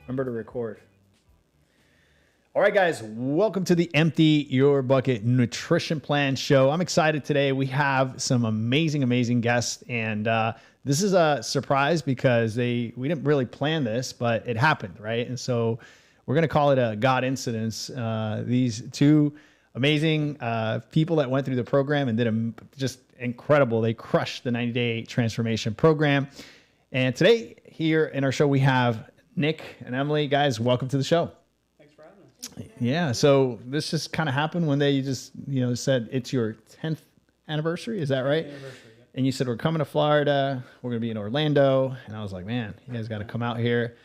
Remember to record. All right, guys, welcome to the Empty Your Bucket Nutrition Plan Show. I'm excited today. We have some amazing guests, and this is a surprise because we didn't really plan this, but it happened, right? And so we're going to call it a God incidence. These two amazing people that went through the program and did just incredible. They crushed the 90-day transformation program. And today here in our show, we have Nick and Emily. Guys, welcome to the show. Thanks for having us. Yeah, so this just kind of happened when they just, said it's your 10th anniversary. Is that right? Anniversary, yep. And you said, we're coming to Florida. We're going to be in Orlando. And I was like, man, you guys got to come out here.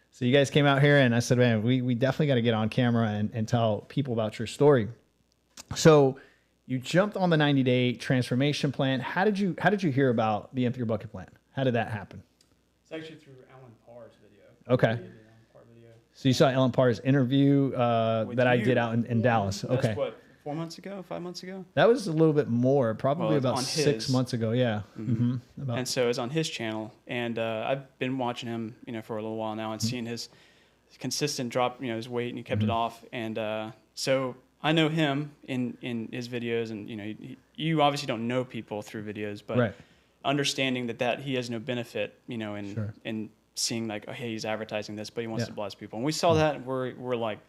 So you guys came out here, and I said, man, we definitely got to get on camera and tell people about your story. So you jumped on the 90-day transformation plan. How did you hear about the Empty Your Bucket plan? How did that happen? It's actually through Alan Parr's video. Okay. He did the Alan Parr video. So you saw Ellen Parr's interview that I did out in Dallas. Okay. That's what, 4 months ago, 5 months ago? That was a little bit more, probably Well, about on 6 months ago. Yeah. Mm-hmm. And so it was on his channel, and I've been watching him, for a little while now, and seeing his consistent drop, his weight, and he kept it off. And so I know him in his videos, and you obviously don't know people through videos, but Right. understanding that he has no benefit, Sure. in seeing like, oh, hey, he's advertising this, but he wants to bless people. And we saw that, and we're like,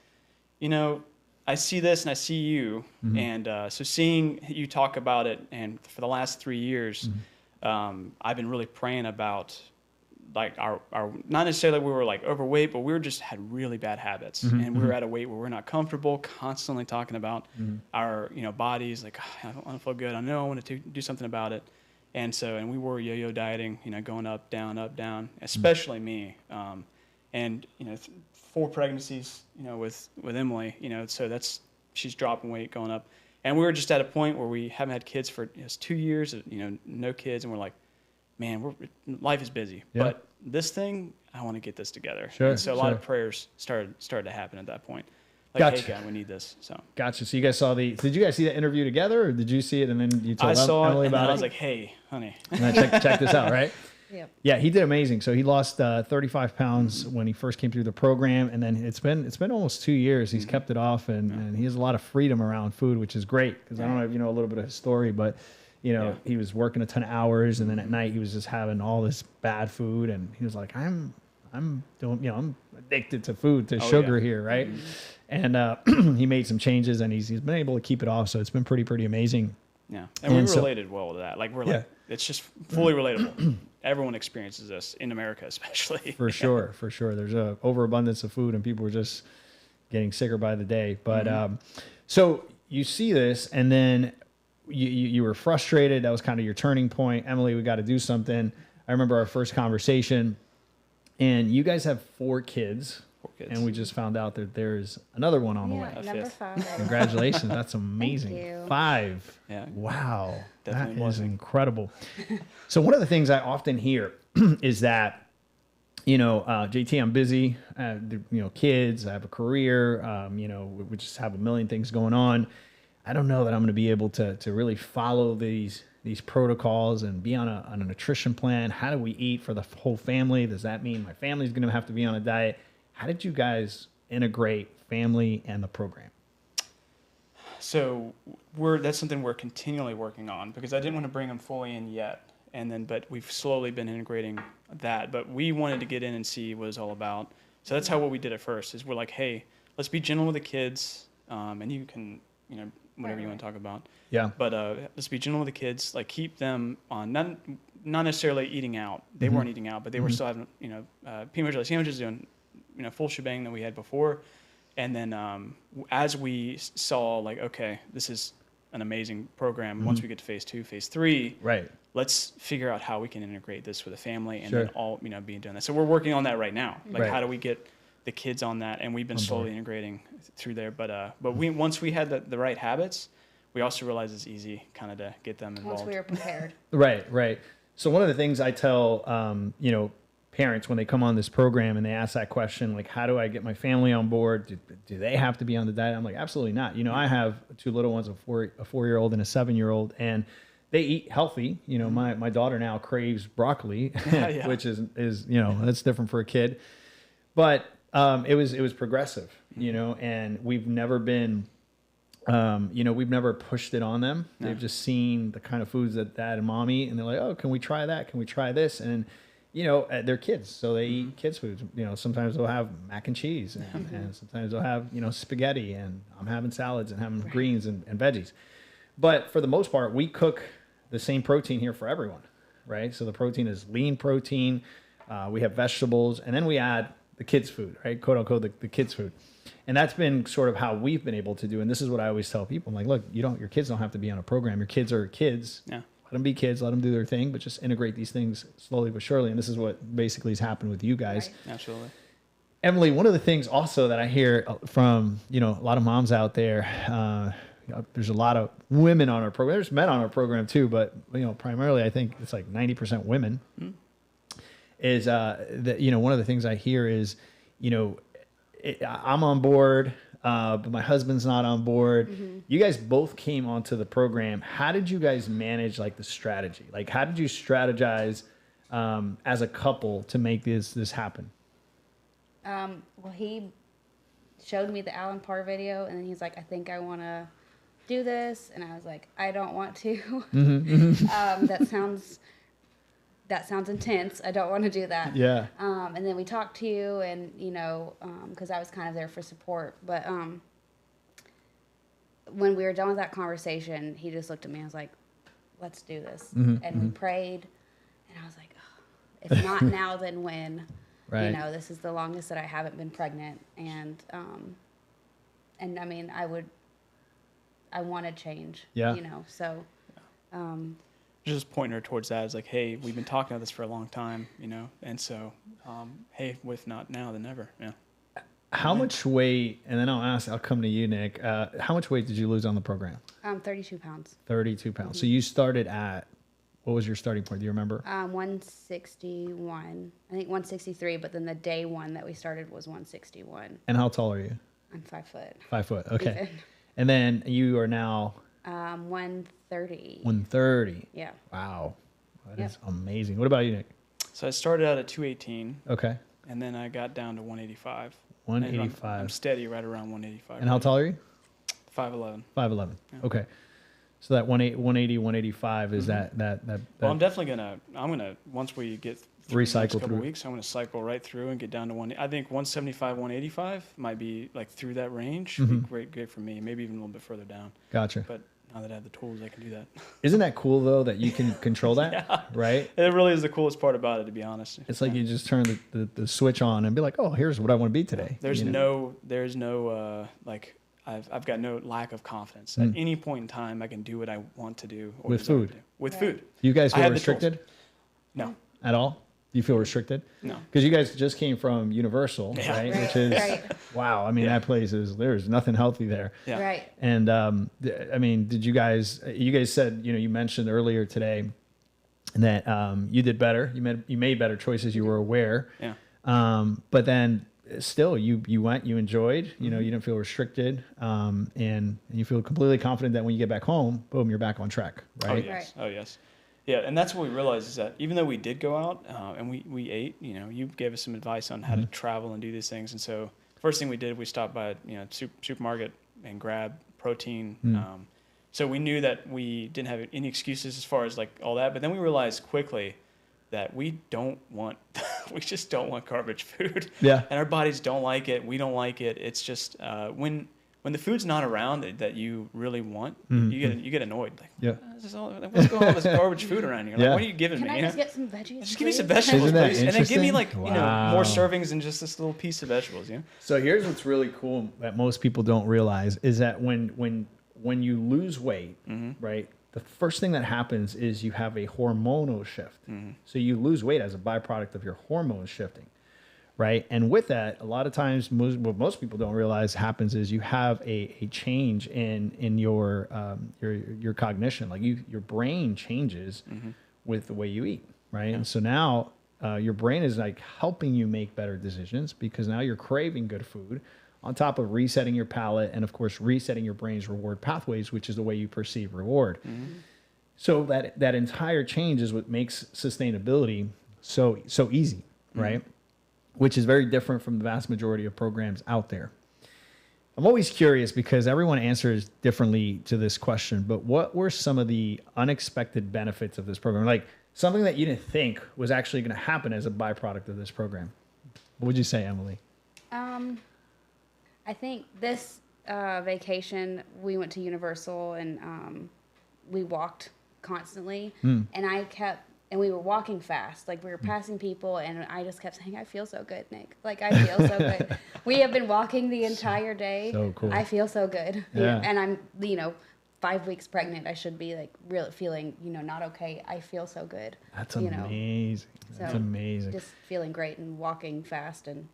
I see this and I see you. And so seeing you talk about it, and for the last 3 years, I've been really praying about like our not necessarily we were like overweight, but we were just had really bad habits, and we were at a weight where we're not comfortable, constantly talking about our bodies, like, oh, I don't want to feel good, I know I want to do something about it. And we were yo-yo dieting, going up, down, especially me. And 4 pregnancies, with Emily, so she's dropping weight, going up. And we were just at a point where we haven't had kids for 2 years, no kids. And we're like, man, life is busy. Yeah. But this thing, I want to get this together. Sure. And so a lot of prayers started to happen at that point. Like, Gotcha. Hey, God, we need this. So. Gotcha. So you guys did you guys see that interview together, or did you see it and then you told it, Emily about it? and then I was like, hey, honey. And check this out, right? Yeah, he did amazing. So he lost 35 pounds when he first came through the program, and then it's been almost 2 years. He's kept it off, and he has a lot of freedom around food, which is great, because I don't know if you know a little bit of his story, but he was working a ton of hours, and then at night he was just having all this bad food, and he was like, I'm addicted to food, to sugar here, right? And he made some changes, and he's been able to keep it off. So it's been pretty amazing. Yeah, and we related well to that. Like like, it's just fully relatable. Everyone experiences this in America, especially. For sure. There's a overabundance of food, and people are just getting sicker by the day. But so you see this, and then you were frustrated. That was kind of your turning point. Emily, we got to do something. I remember our first conversation, and you guys have 4 kids. And we just found out that there's another one on the way. Number 5. Congratulations. That's amazing. Thank you. 5. Yeah. Wow. Definitely that is incredible. So one of the things I often hear is that, JT, I'm busy. I have, kids. I have a career. We just have a million things going on. I don't know that I'm going to be able to really follow these protocols and be on a nutrition plan. How do we eat for the whole family? Does that mean my family's going to have to be on a diet? How did you guys integrate family and the program? So that's something we're continually working on, because I didn't want to bring them fully in yet. But we've slowly been integrating that. But we wanted to get in and see what it's all about. So that's what we did at first, is we're like, hey, let's be gentle with the kids. And you can, whatever you want to talk about. Yeah. But let's be gentle with the kids. Like, keep them on, not necessarily eating out. They weren't eating out, but they were still having, peanut butter sandwiches, doing, full shebang that we had before. And then as we saw, like, okay, this is an amazing program. Once we get to phase 2, phase 3, right, let's figure out how we can integrate this with the family, and then all, being doing that. So we're working on that right now. Like, how do we get the kids on that? And we've been slowly integrating through there. But once we had the right habits, we also realized it's easy kind of to get them involved. Once we were prepared. Right. So one of the things I tell, parents when they come on this program and they ask that question, like, how do I get my family on board? Do they have to be on the diet? I'm like, absolutely not. I have 2 little ones, a 4-year-old and a 7-year-old, and they eat healthy. My daughter now craves broccoli, which is that's different for a kid. But It was progressive, you know, and we've never been, you know, we've never pushed it on them. No. They've just seen the kind of foods that dad and mom eat, and they're like, oh, can we try that? Can we try this? And you know, they're kids, so they eat kids' food. You know, sometimes they'll have mac and cheese, and sometimes they'll have, you know, spaghetti, and I'm having salads and having greens and veggies. But for the most part, we cook the same protein here for everyone, right? So the protein is lean protein. We have vegetables, and then we add the kids' food, right? Quote unquote, the kids' food. And that's been sort of how we've been able to do. And this is what I always tell people. I'm like, look, your kids don't have to be on a program. Your kids are kids. Yeah. Let them be kids, let them do their thing, but just integrate these things slowly but surely. And this is what basically has happened with you guys. Right. Absolutely. Emily, one of the things also that I hear from, you know, a lot of moms out there, there's a lot of women on our program. There's men on our program too, but, you know, primarily I think it's like 90% women. Is that, you know, one of the things I hear is, you know, I'm on board, but my husband's not on board. You guys both came onto the program. How did you guys manage like the strategy? Like, how did you strategize as a couple to make this happen? Well, he showed me the Alan Parr video, and then he's like, I think I want to do this. And I was like, I don't want to. That sounds intense. I don't want to do that. Yeah. And then we talked to you, and, you know, because I was kind of there for support. But when we were done with that conversation, he just looked at me and was like, let's do this. And we prayed, and I was like, oh, if not now, then when? Right. You know, this is the longest that I haven't been pregnant. And I mean, I want to change. Yeah. You know, so. Just pointing her towards that is like, hey, we've been talking about this for a long time, you know, and so, hey, if not now, then never. Yeah. How much weight, and then I'll come to you, Nick. How much weight did you lose on the program? 32 pounds. 32 pounds. So you started at, what was your starting point? Do you remember? 161. I think 163, but then the day one that we started was 161. And how tall are you? I'm 5 foot. 5 foot. Okay. Even. And then you are now 130. 130. Yeah. Wow. That is amazing. What about you, Nick? So I started out at 218, Okay. and then I got down to 185. 185. I'm steady right around 185. And how tall are you? 5'11". 5'11". Yeah. Okay. So that 180, 185 is that Well, I'm definitely I'm gonna once we get through the next Recycle couple through. weeks, I'm gonna cycle right through and get down to I think 175, 185 might be like through that range. Be great for me. Maybe even a little bit further down. Gotcha. But now that I have the tools, I can do that. Isn't that cool though that you can control that? Yeah. Right? It really is the coolest part about it, to be honest. It's like you just turn the switch on and be like, oh, here's what I want to be today. There's you know? no like I've got no lack of confidence. At any point in time, I can do what I want to do. Or With desire food. to do. With Right. food. You guys I feel have the tools. restricted No. at all? Do you feel restricted? No. Because you guys just came from Universal, Yeah. right? Right. Which is, Right. wow. I mean, Yeah. that place there's nothing healthy there. Yeah. Right. And I mean, did you guys said, you know, you mentioned earlier today that you did better. You made better choices. You were aware. Yeah. But then still you went, you enjoyed, you know, you didn't feel restricted. And you feel completely confident that when you get back home, boom, you're back on track. Oh Right. yes. Oh yes. Yeah, and that's what we realized is that even though we did go out and we ate, you know, you gave us some advice on how to travel and do these things. And so first thing we did, we stopped by supermarket and grabbed protein. So we knew that we didn't have any excuses as far as like all that. But then we realized quickly that we just don't want garbage food. Yeah. And our bodies don't like it. We don't like it. It's just when the food's not around that you really want, you get annoyed. Like, Yeah. what's going on with this garbage food around here? Like, Yeah. what are you giving Can me? I you just know? get some veggies? Just give me some please? vegetables, Isn't that please. And then give me interesting? like Wow. more servings than just this little piece of vegetables. You know? So here's what's really cool that most people don't realize is that when you lose weight, right, the first thing that happens is you have a hormonal shift. So you lose weight as a byproduct of your hormones shifting, right? And with that, a lot of times, what most people don't realize happens is you have a change in your cognition. Like your brain changes with the way you eat, right? And so now your brain is like helping you make better decisions because now you're craving good food on top of resetting your palate and of course resetting your brain's reward pathways, which is the way you perceive reward. So that entire change is what makes sustainability so easy, right? which is very different from the vast majority of programs out there. I'm always curious because everyone answers differently to this question, but what were some of the unexpected benefits of this program? Like something that you didn't think was actually going to happen as a byproduct of this program. What would you say, Emily? I think this vacation, we went to Universal and we walked constantly. And we were walking fast. Like we were passing people and I just kept saying, I feel so good, Nick. Like I feel so good. We have been walking the entire day. So cool. I feel so good. Yeah. And I'm, 5 weeks pregnant. I should be like really feeling, not okay. I feel so good. That's amazing. That's amazing. Just feeling great and walking fast and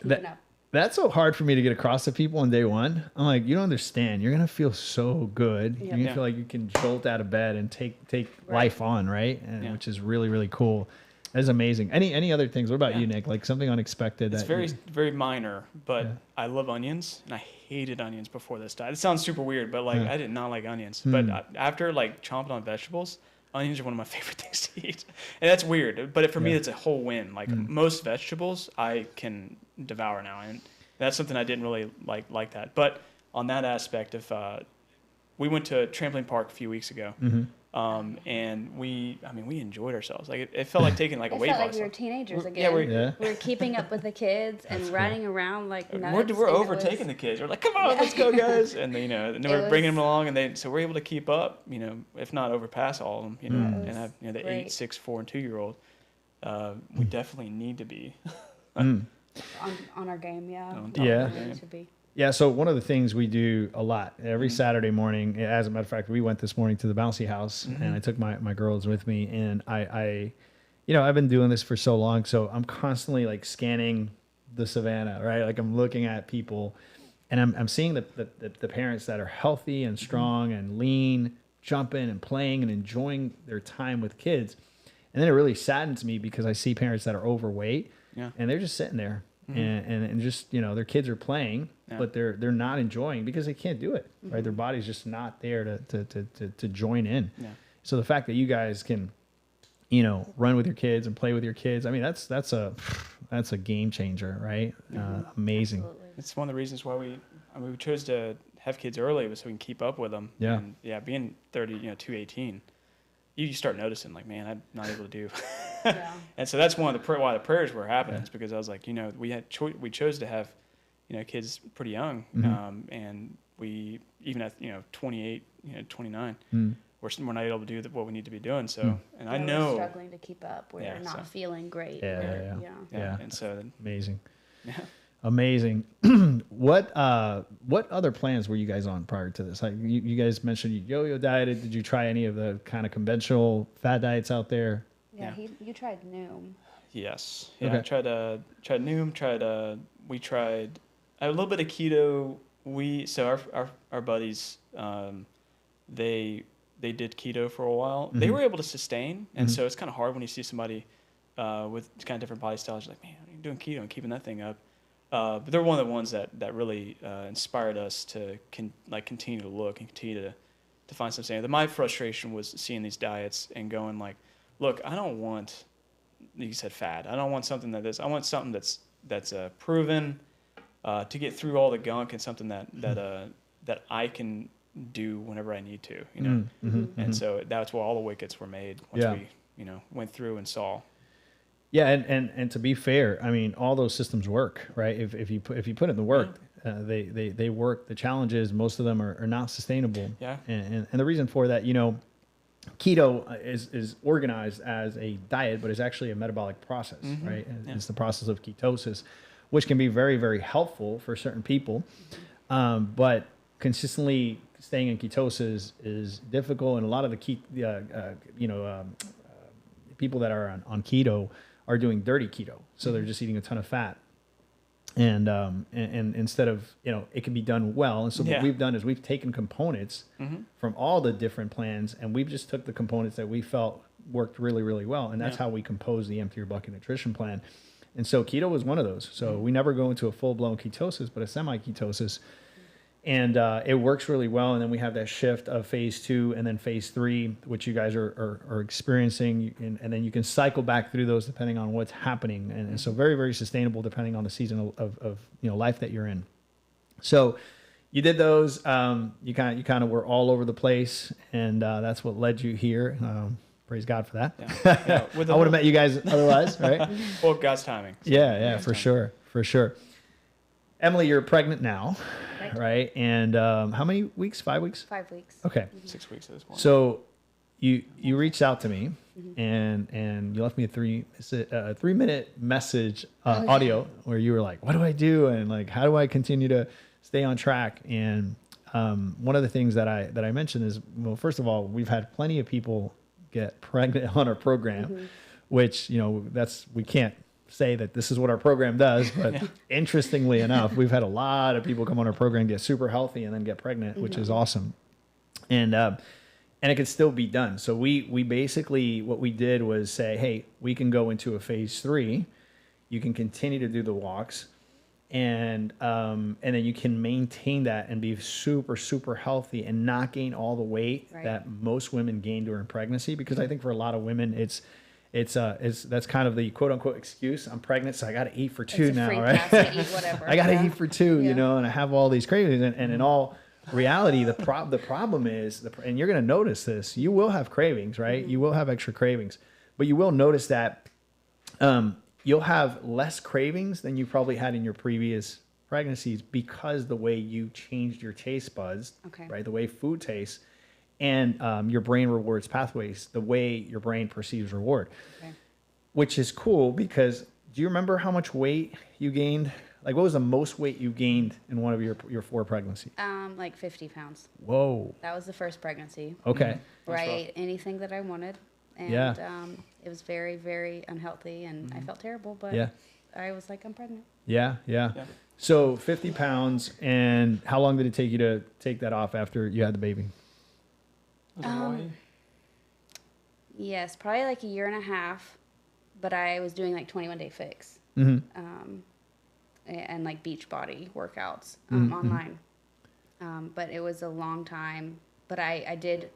keeping up. That's so hard for me to get across to people on day one. I'm like, you don't understand. You're gonna feel so good. You're gonna feel like you can jolt out of bed and take life on, right? And which is really, really cool. That's amazing. Any other things? What about you, Nick? Like something unexpected? It's very minor, but I love onions, and I hated onions before this diet. It sounds super weird, but like I did not like onions. But after like chomping on vegetables, onions are one of my favorite things to eat, and that's weird. But for me, it's a whole win. Like most vegetables, I can devour now, and that's something I didn't really like that. But on that aspect of, we went to a trampoline park a few weeks ago, and we enjoyed ourselves. Like it felt like taking like a weight loss. It felt like we were teenagers again. We were keeping up with the kids and running around like nuts. We're overtaking the kids. We're like, come on, let's go, guys! And and we're bringing them along, and so we're able to keep up. If not overpass all of them. And have the 8, 6, 4, and 2-year-old. We definitely need to be. On our game, Should be. Yeah, so one of the things we do a lot every Saturday morning, as a matter of fact, we went this morning to the bouncy house and I took my girls with me, and I I've been doing this for so long, so I'm constantly like scanning the savannah, right? Like I'm looking at people and I'm seeing the parents that are healthy and strong and lean, jumping and playing and enjoying their time with kids. And then it really saddens me because I see parents that are overweight and they're just sitting there and just, their kids are playing, but they're not enjoying because they can't do it, right? Their body's just not there to join in. Yeah. So the fact that you guys can, run with your kids and play with your kids, I mean, that's a game changer, right? Amazing. Absolutely. It's one of the reasons why we chose to have kids early was so we can keep up with them. Yeah. And being 30, 218, you start noticing like, man, I'm not able to do. And so that's one of why the prayers were happening is because I was like, we chose to have, kids pretty young. And we, even at, 28, 29, we're not able to do what we need to be doing. So, and I know we're struggling to keep up. We're not feeling great. Yeah. And so amazing. Yeah. Amazing. What other plans were you guys on prior to this? Like you guys mentioned you yo-yo dieted. Did you try any of the kind of conventional fat diets out there? Yeah. You tried Noom. Yes. Yeah. Okay. I tried Noom. We tried a little bit of keto. Our buddies, they did keto for a while. They were able to sustain, and so it's kind of hard when you see somebody with kind of different body styles. You're like, man, you're doing keto and keeping that thing up. But they're one of the ones that really inspired us to continue to look and continue to find something. My frustration was seeing these diets and going like, look, I don't want, you said fad. I don't want something I want something that's proven to get through all the gunk and something that I can do whenever I need to, And so that's where all the wickets were made once we, went through and saw. Yeah, and to be fair, I mean, all those systems work, right? If you put in the work, they work. The challenge is most of them are not sustainable. Yeah. And the reason for that, keto is organized as a diet, but it's actually a metabolic process, right? And it's the process of ketosis, which can be very, very helpful for certain people, but consistently staying in ketosis is difficult, and a lot of the people that are on keto are doing dirty keto, so they're just eating a ton of fat, and instead of it can be done well. And so what we've done is we've taken components from all the different plans, and we've just took the components that we felt worked really, really well, and that's how we composed the Empty Your Bucket nutrition plan. And so keto was one of those. So we never go into a full blown ketosis, but a semi ketosis. And it works really well. And then we have that shift of phase 2 and then phase 3, which you guys are experiencing. And then you can cycle back through those depending on what's happening. And so very, very sustainable depending on the season of life that you're in. So you did those. You kind of were all over the place, and that's what led you here. Praise God for that. Yeah. I would have met you guys otherwise, right? Well, God's timing. So Yeah, for sure, for sure. Emily, you're pregnant now, right? And how many weeks? 5 weeks? 5 weeks. Okay. 6 weeks at this point. So you reached out to me, and you left me a 3-minute message audio where you were like, "What do I do?" and like, "How do I continue to stay on track?" And one of the things that I mentioned is, well, first of all, we've had plenty of people get pregnant on our program, which we can't say that this is what our program does, but interestingly enough, we've had a lot of people come on our program, get super healthy, and then get pregnant, which is awesome. And it could still be done. So we basically, what we did was say, hey, we can go into a phase 3. You can continue to do the walks, and then you can maintain that and be super, super healthy and not gain all the weight that most women gain during pregnancy. Because I think for a lot of women, it's that's kind of the quote unquote excuse. I'm pregnant, so I got to eat for 2 now, right? To eat whatever. I got to eat for 2, and I have all these cravings. And in all reality, the problem is, and you're going to notice this, you will have cravings, right? You will have extra cravings, but you will notice that you'll have less cravings than you probably had in your previous pregnancies because the way you changed your taste buds, right? The way food tastes, and your brain rewards pathways, the way your brain perceives reward, which is cool because do you remember how much weight you gained? Like, what was the most weight you gained in one of your 4 pregnancies? Like 50 pounds. Whoa. That was the first pregnancy. Okay. Right. Anything that I wanted. And it was very, very unhealthy, and I felt terrible, but I was like, I'm pregnant. Yeah. So 50 pounds, and how long did it take you to take that off after you had the baby? Yes, probably like a year and a half, but I was doing like 21-day fix. And like beach body workouts online. But it was a long time, but I did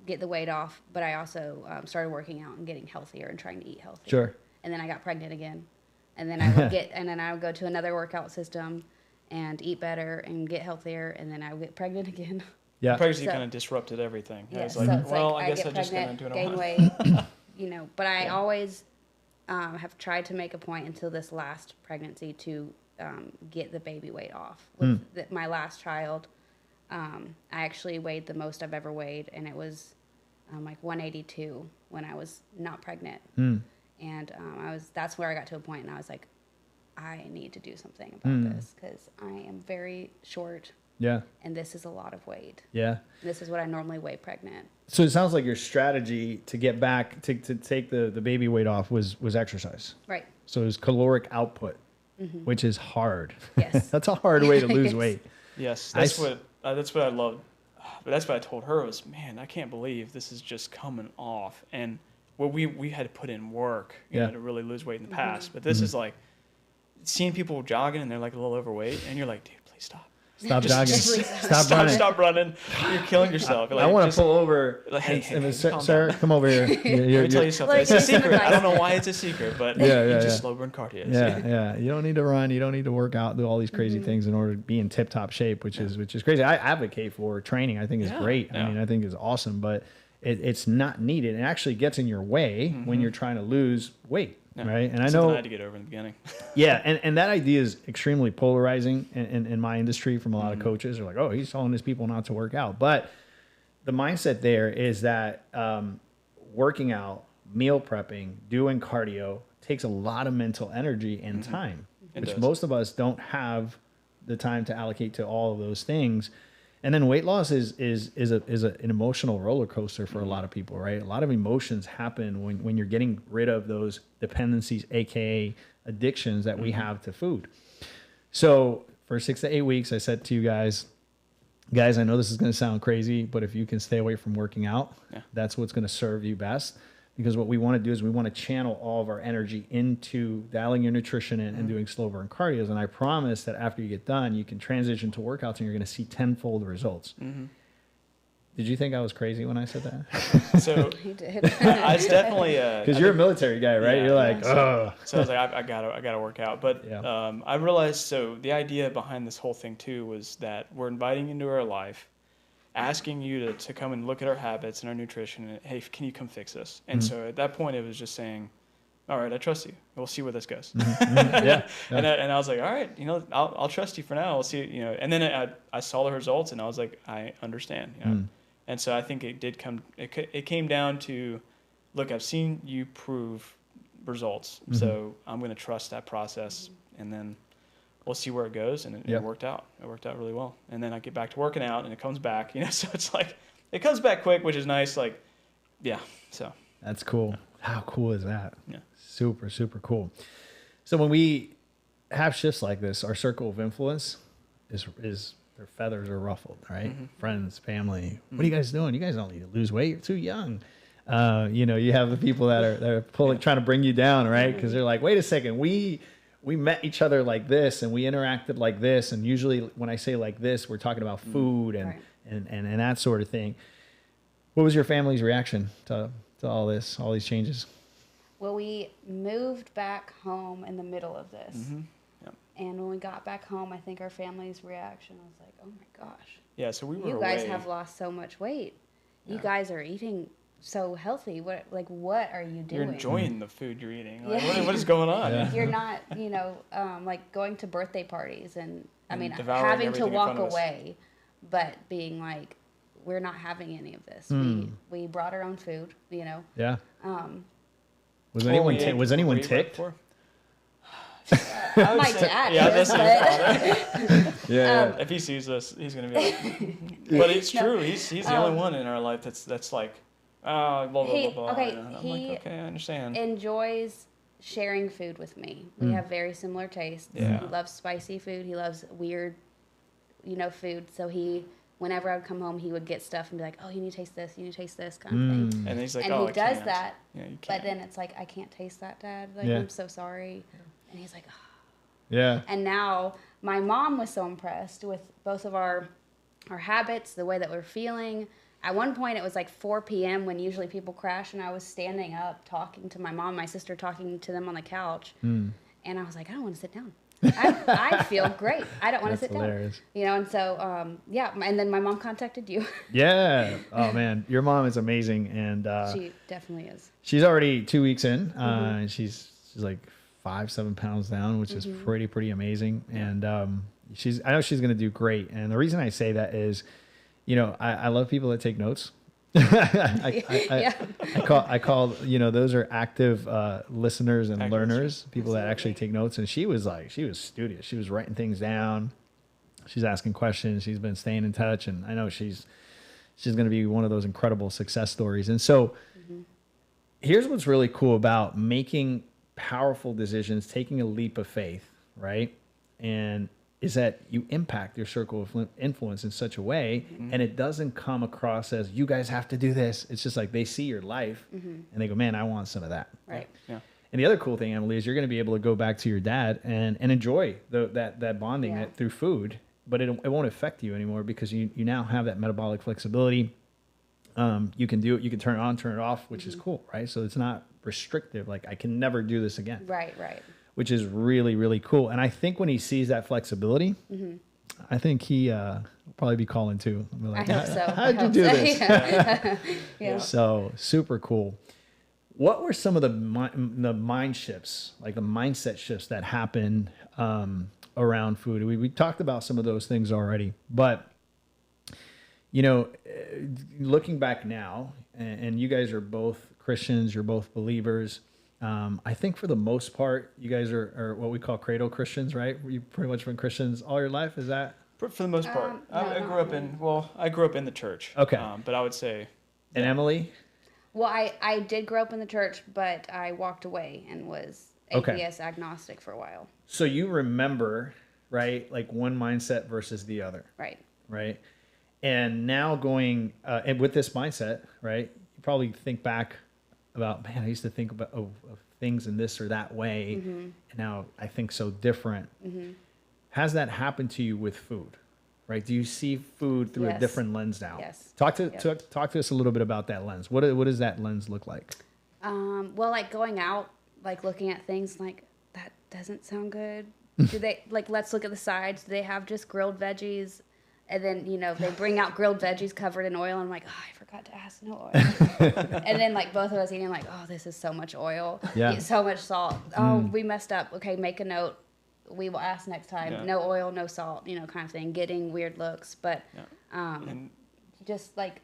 get the weight off, but I also started working out and getting healthier and trying to eat healthier. Sure. And then I got pregnant again. And then I would go to another workout system and eat better and get healthier, and then I would get pregnant again. Yeah. Pregnancy kind of disrupted everything. Yeah, It's like, I guess I just gotta do it gain on weight, but I always have tried to make a point until this last pregnancy to get the baby weight off. With my last child, I actually weighed the most I've ever weighed, and it was like 182 when I was not pregnant. And that's where I got to a point, and I was like, I need to do something about this because I am very short. Yeah. And this is a lot of weight. Yeah. This is what I normally weigh pregnant. So it sounds like your strategy to get back to take the baby weight off was exercise. Right. So it was caloric output, which is hard. Yes. That's a hard way to lose weight. Yes, that's what I love. But that's what I told her was, man, I can't believe this is just coming off. And we had to put in work, you know, to really lose weight in the past. But this is like seeing people jogging and they're like a little overweight, and you're like, dude, please stop. Stop jogging. Stop running. Stop running. You're killing yourself. Like, I want to pull over. Like, hey, sir, come over here. Let me tell you something. It's a secret. I don't know why it's a secret, but you just slow burn cardio. Yeah. You don't need to run. You don't need to work out, do all these crazy things in order to be in tip top shape, which is crazy. I advocate for training. I think is great. I mean, I think it's awesome, but it's not needed. It actually gets in your way when you're trying to lose weight. Yeah. Right. And I know I had to get over in the beginning. And that idea is extremely polarizing in my industry from a lot of coaches. They're like, oh, he's telling his people not to work out. But the mindset there is that working out, meal prepping, doing cardio takes a lot of mental energy and time, which most of us don't have the time to allocate to all of those things. And then weight loss is an emotional roller coaster for a lot of people, right? A lot of emotions happen when you're getting rid of those dependencies, aka addictions that we have to food. So for 6 to 8 weeks, I said to you guys, I know this is going to sound crazy, but if you can stay away from working out, that's what's going to serve you best. because what we want to do is we want to channel all of our energy into dialing your nutrition in and doing slow burn cardios. And I promise that after you get done, you can transition to workouts and you're going to see tenfold results. Did you think I was crazy when I said that? So He did. I was definitely Because you're a military guy, right? Yeah, You're like, oh. So I was like, I gotta work out. But Yeah. I realized, so the idea behind this whole thing too was that we're inviting you into our life, asking you to come and look at our habits and our nutrition, and hey, can you come fix this? And so at that point, it was just saying, all right, I trust you. We'll see where this goes. Yeah. And I was like, all right, I'll trust you for now. We'll see, And then I saw the results, and I was like, I understand. And so I think it came down to, look, I've seen you prove results, so I'm going to trust that process, and then we'll see where it goes. And it worked out. It worked out really well. And then I get back to working out, and it comes back. So it's like it comes back quick, which is nice. Like, yeah. So That's cool. How cool is that? Yeah. Super, super cool. So when we have shifts like this, our circle of influence is their feathers are ruffled, right? Friends, family. What are you guys doing? You guys don't need to lose weight. You're too young. You have the people that are pulling, trying to bring you down, right? Because they're like, wait a second, we met each other like this and we interacted like this. And usually when I say like this, we're talking about food and that sort of thing. What was your family's reaction to all this, all these changes? Well, we moved back home in the middle of this. And when we got back home, I think our family's reaction was like, oh my gosh. yeah, so we were You guys away. have lost so much weight. You Yeah. guys are eating so healthy. What are you doing? You're enjoying the food you're eating. Like, Yeah. what is going on? Yeah. You're not, like going to birthday parties and devouring having to everything in walk front of us. away, but being like, we're not having any of this. We brought our own food, Yeah. Was Well, anyone we ate- was anyone we ate ticked? before. My dad Yeah, is, but Yeah. If he sees this, he's gonna be like. But it's true. He's the only one in our life that's like, blah blah He- blah blah. okay, And I'm he like, okay, I understand. enjoys sharing food with me. We have very similar tastes. Yeah. He loves spicy food. He loves weird, food. So whenever I would come home, he would get stuff and be like, "Oh, you need to taste this. You need to taste this," kind of thing. And he's like, And oh, he I does can't. that. Yeah, you But can't. then it's like, I can't taste that, Dad. Like, Yeah. I'm so sorry. And he's like, oh. Yeah. And now my mom was so impressed with both of our habits, the way that we're feeling. At one point, it was like 4 p.m. when usually people crash, and I was standing up talking to my mom, and my sister, talking to them on the couch. And I was like, I don't want to sit down. I feel great. I don't want to That's sit hilarious. down. And so, and then my mom contacted you. Yeah. Oh man, your mom is amazing, and She definitely is. she's already 2 weeks in. And she's like 5-7 pounds down, which is pretty amazing. And I know she's gonna do great. And the reason I say that is, I love people that take notes. I call those are active listeners and Active learners, people that Absolutely. actually take notes. And she was studious. She was writing things down. She's asking questions. She's been staying in touch, and I know she's going to be one of those incredible success stories. And so here's what's really cool about making powerful decisions, taking a leap of faith, right? And is that you impact your circle of influence in such a way, and it doesn't come across as you guys have to do this. It's just like they see your life and they go, man, I want some of that. Right. Yeah. And the other cool thing, Emily, is you're going to be able to go back to your dad and enjoy that bonding Yeah. through food, but it won't affect you anymore because you now have that metabolic flexibility. You can do it. You can turn it on, turn it off, which is cool, right? So it's not restrictive. Like I can never do this again. Right. Which is really, really cool. And I think when he sees that flexibility, I think he will probably be calling too. I'll be like, I hope so. How'd you do this? Yeah. So super cool. What were some of the mind shifts, like the mindset shifts that happen around food? We talked about some of those things already, but looking back now, and you guys are both Christians, you're both believers. I think for the most part, you guys are what we call cradle Christians, right? You've pretty much been Christians all your life. Is that? For the most part, I grew up in the church. Okay. But I would say. And Emily? Well, I did grow up in the church, but I walked away and was Okay. atheist, agnostic for a while. So you remember, right? Like one mindset versus the other, Right. right? And now going and with this mindset, right? You probably think back about, man, I used to think about of things in this or that way, and now I think so different. Has that happened to you with food? Right? Do you see food through a Yes. different lens now? Yes. Talk to us a little bit about that lens. What does that lens look like? Well, like going out, like looking at things like that doesn't sound good. Do they like, let's look at the sides. Do they have just grilled veggies? And then, you know, they bring out grilled veggies covered in oil. And I'm like, oh, I forgot to ask, no oil. And then like both of us eating like, oh, this is so much oil. Yeah. So much salt. Oh, we messed up. Okay, make a note. We will ask next time. Yeah. No oil, no salt, you know, kind of thing. Getting weird looks. But And just like,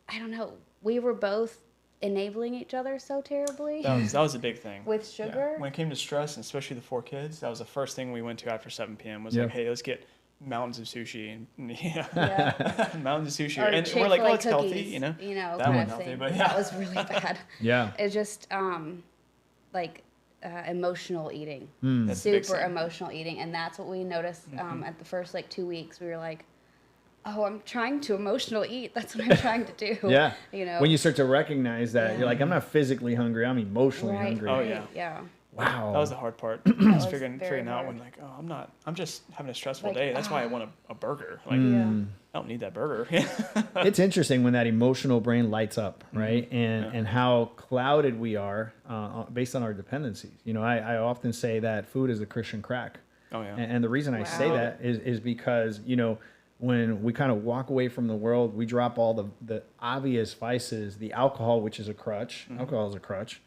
I don't know. We were both enabling each other so terribly that was a big thing. with sugar. When it came to stress, and especially the 4 kids, that was the first thing we went to after 7 p.m. was Yeah. like, hey, let's get mountains of sushi and Yeah. mountains of sushi, Or and we're like, oh, Chick-fil-A it's healthy, cookies, you know. that That kind wasn't of healthy, thing. but That yeah. was really bad. Yeah. It's just like emotional eating, That's the big super thing. emotional eating, and that's what we noticed at the first like 2 weeks. We were like, oh, I'm trying to emotional eat. That's what I'm trying to do. Yeah. You know. When you start to recognize that, Yeah. you're like, I'm not physically hungry, I'm emotionally right. hungry. Oh, right, yeah. Yeah. Wow. That was the hard part. was figuring very out hard. when like, oh, I'm just having a stressful Like, day. That's why I want a burger. Like, Yeah. I don't need that burger. It's interesting when that emotional brain lights up, right? And Yeah. and how clouded we are based on our dependencies. You know, I often say that food is the Christian crack. Oh yeah. And the reason I say Wow. that is because, you know, when we kind of walk away from the world, we drop all the obvious vices, the alcohol, which is a crutch. Alcohol is a crutch.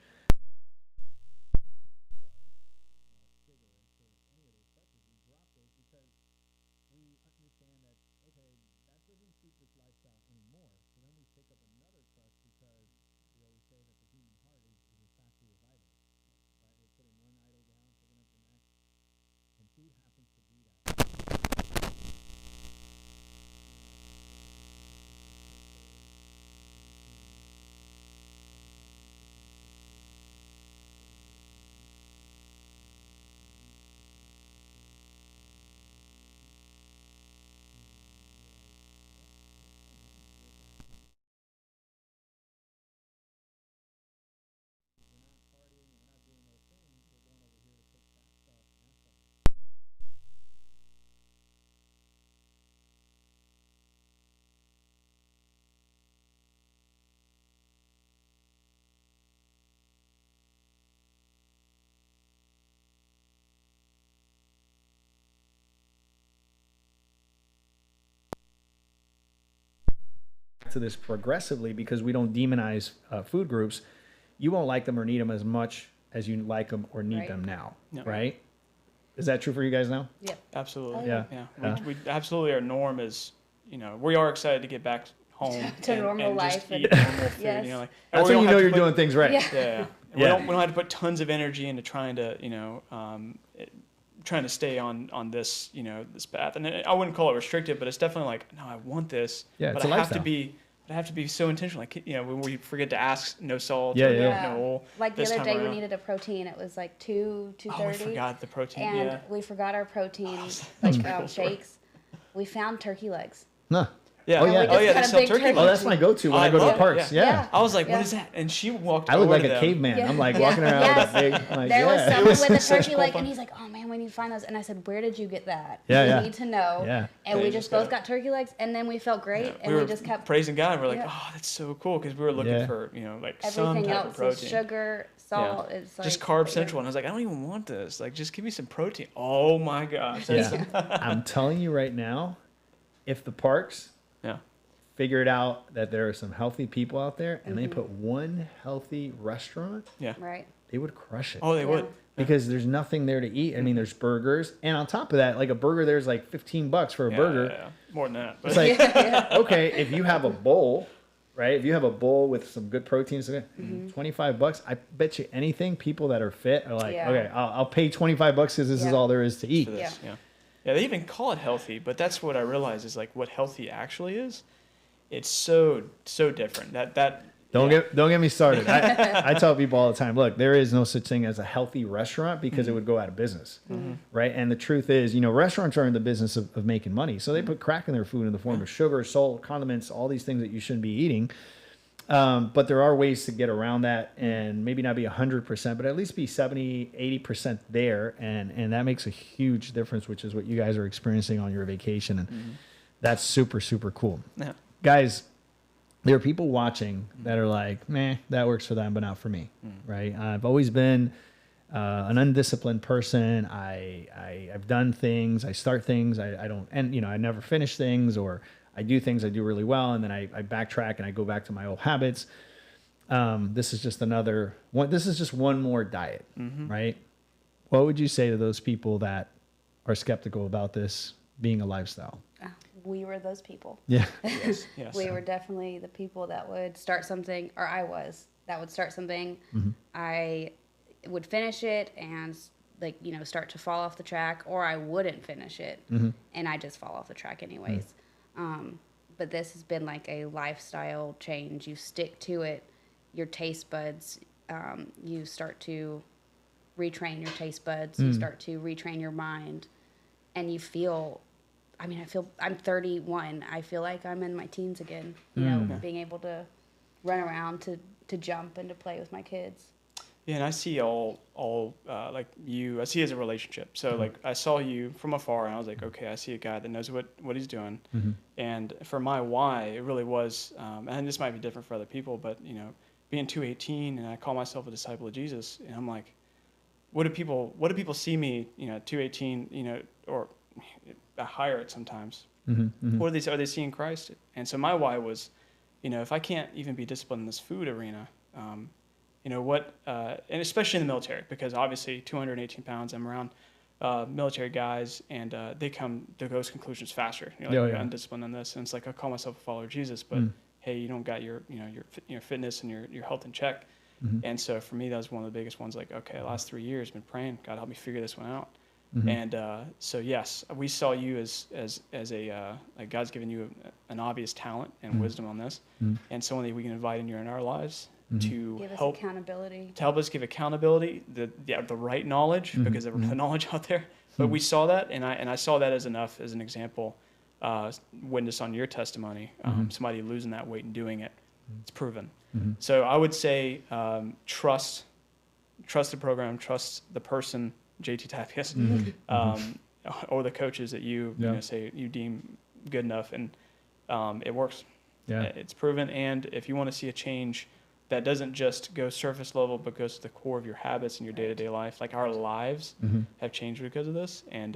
To this progressively because we don't demonize food groups. You won't like them or need them as much as you like them or need Right. them now, Yeah. right? Is that true for you guys now? Yep. Absolutely. Oh, yeah. Yeah. Yeah. We absolutely, our norm is, you know, we are excited to get back home To normal just life eat and- normal food. Yes. You know, like, That's we when don't you have know to you're put- doing things right. Yeah. Yeah. And Yeah. we don't have to put tons of energy into trying to, you know, trying to stay on this, you know, this path. And I wouldn't call it restrictive, but it's definitely like, no, I want this. Yeah, but it's a I have lifestyle. to be. I have to be so intentional. Like, you know, when we forget to ask, no salt, Yeah, or yeah. no oil. Like the this other time day, we around. needed a protein. It was like 2:30. Oh, I forgot the protein. And Yeah. we forgot our protein, that's like a cool story. shakes. We found turkey legs. Huh. Yeah. Oh, yeah. We Oh, just yeah. They cut a sell big turkey turkey. Oh, legs. that's my go-to when I I go to the love it, parks. yeah. Yeah. I was like, Yeah. what is that? And she walked I look over like to a them. caveman. Yeah. I'm like Yeah. walking around Yes. with a big, I'm like, There was yeah. someone with a such turkey cool leg, fun. and he's like, "Oh man, we need to find those." And I said, "Where did you get that? Yeah, we yeah. need to know." Yeah. And Yeah, we you just just both gotta- got turkey legs, and then we felt great, Yeah, and we we were just kept praising God. We're like, Yeah. oh, that's so cool because we were looking Yeah. for, you know, like some everything type of else protein. is sugar, salt. It's like Just carb yeah. central. And I was like, I don't even want this. Like, just give me some protein. Oh my gosh. Yeah. I'm telling you right now, if the parks Yeah. figured out that there are some healthy people out there and they Mm-hmm. put one healthy restaurant, Yeah. Right. they would crush it. Oh, they would. Because there's nothing there to eat. I mean, there's burgers, and on top of that, like a burger, there's like $15 for a Yeah, burger. yeah, yeah. More than that. But It's like, okay, if you have a bowl, right? If you have a bowl with some good proteins in it, $25. I bet you anything, people that are fit are like, Yeah. okay, I'll pay $25 because this is Yeah. all there is to eat. for this, Yeah. yeah. Yeah, they even call it healthy, but that's what I realize is like what healthy actually is. It's so different. That Don't yeah. get me started. I tell people all the time, look, there is no such thing as a healthy restaurant because it would go out of business, right? And the truth is, restaurants are in the business of making money, so they put crack in their food in the form of sugar, salt, condiments, all these things that you shouldn't be eating. But there are ways to get around that and maybe not be 100%, but at least be 70, 80% there. And that makes a huge difference, which is what you guys are experiencing on your vacation. And that's super, super cool. Yeah. Guys, there are people watching that are like, meh, that works for them, but not for me, right? I've always been an undisciplined person. I've done things, I start things, I don't, and I never finish things, or I do things I do really well, and then I backtrack and I go back to my old habits. This is just another one. This is just one more diet, right? What would you say to those people that are skeptical about this being a lifestyle? We were those people. Yeah. Yes. We were definitely the people that would start something, or I was, that would start something. I would finish it and start to fall off the track, or I wouldn't finish it and I just fall off the track anyways. But this has been like a lifestyle change. You stick to it, your taste buds, you start to retrain your taste buds, you start to retrain your mind, and you feel, I'm 31. I feel like I'm in my teens again, being able to run around, to jump and to play with my kids. Yeah, and I see all like you. I see it as a relationship. So like I saw you from afar, and I was like, okay, I see a guy that knows what he's doing. And for my why, it really was, and this might be different for other people, but being 218, and I call myself a disciple of Jesus, and I'm like, what do people see me, 218, or higher it sometimes? What are they seeing Christ? And so my why was, if I can't even be disciplined in this food arena. And especially in the military, because obviously 218 pounds, I'm around military guys, and they come to those conclusions faster. You're undisciplined on this, and it's like, I call myself a follower of Jesus, but hey, you don't got your fitness and your health in check. And so for me, that was one of the biggest ones. Like, okay, the last 3 years, I've been praying, God help me figure this one out. And so yes, we saw you as a like God's given you an obvious talent and wisdom on this, and someone that we can invite in our lives. To give us help accountability. To help us give accountability, the right knowledge, because there was the knowledge out there. But we saw that, and I saw that as enough as an example, witness on your testimony, somebody losing that weight and doing it. It's proven. So I would say trust the program, trust the person, JT Tapias, or the coaches that you say you deem good enough, and it works. Yeah, it's proven. And if you want to see a change that doesn't just go surface level, but goes to the core of your habits and your day-to-day life. Like our lives have changed because of this, and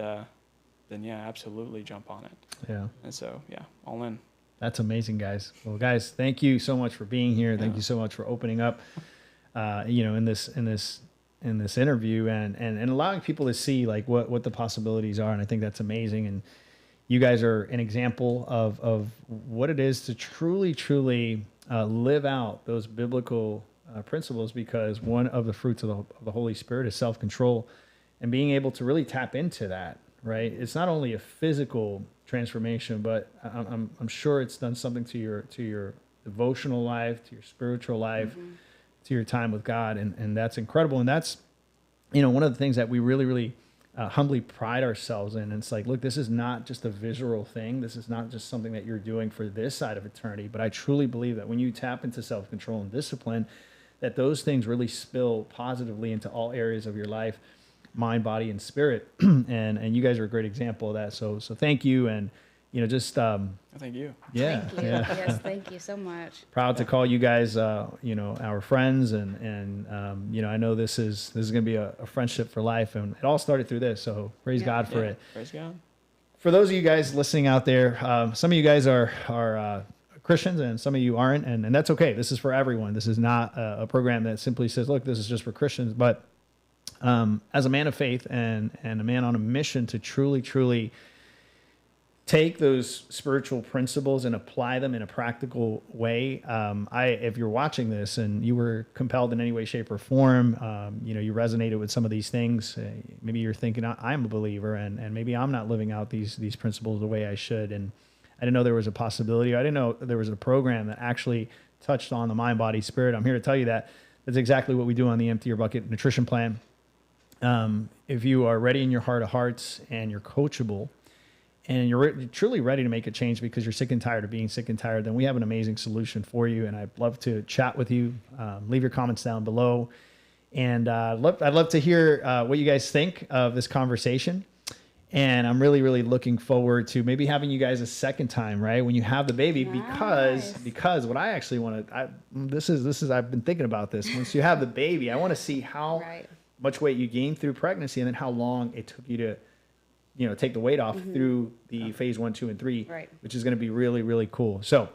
then absolutely jump on it. Yeah. And so all in. That's amazing, guys. Well, guys, thank you so much for being here. Thank you so much for opening up, in this interview and allowing people to see like what the possibilities are. And I think that's amazing. And you guys are an example of what it is to truly live out those biblical principles, because one of the fruits of the Holy Spirit is self-control, and being able to really tap into that, right? It's not only a physical transformation, but I'm sure it's done something to your devotional life, to your spiritual life, to your time with God, and that's incredible. And that's, one of the things that we really humbly pride ourselves in. And it's like, look, this is not just a visual thing. This is not just something that you're doing for this side of eternity. But I truly believe that when you tap into self-control and discipline, that those things really spill positively into all areas of your life, mind, body, and spirit. and you guys are a great example of that. So thank you. And, thank you. Yeah. Thank you. Yes, thank you so much. Proud to call you guys, our friends, and I know this is going to be a friendship for life, and it all started through this. So praise God for it. Praise God. For those of you guys listening out there, some of you guys are Christians, and some of you aren't, and that's okay. This is for everyone. This is not a program that simply says, look, this is just for Christians. But as a man of faith and a man on a mission to truly take those spiritual principles and apply them in a practical way. If you're watching this and you were compelled in any way, shape, or form, you resonated with some of these things. Maybe you're thinking, I'm a believer, and maybe I'm not living out these principles the way I should. And I didn't know there was a possibility. I didn't know there was a program that actually touched on the mind, body, spirit. I'm here to tell you that that's exactly what we do on the Empty Your Bucket Nutrition Plan. If you are ready in your heart of hearts and you're coachable, and you're truly ready to make a change because you're sick and tired of being sick and tired, then we have an amazing solution for you. And I'd love to chat with you. Leave your comments down below. And I'd love to hear what you guys think of this conversation. And I'm really, really looking forward to maybe having you guys a second time, right? When you have the baby, because what I actually want to, this is, I've been thinking about this. Once you have the baby, I want to see how much weight you gained through pregnancy and then how long it took you to, take the weight off through the phase 1, 2, and 3, which is going to be really, really cool. So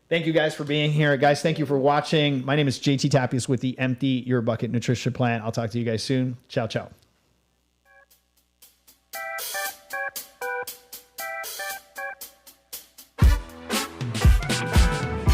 thank you guys for being here. Guys, thank you for watching. My name is JT Tapias with the Empty Your Bucket Nutrition Plan. I'll talk to you guys soon. Ciao, ciao.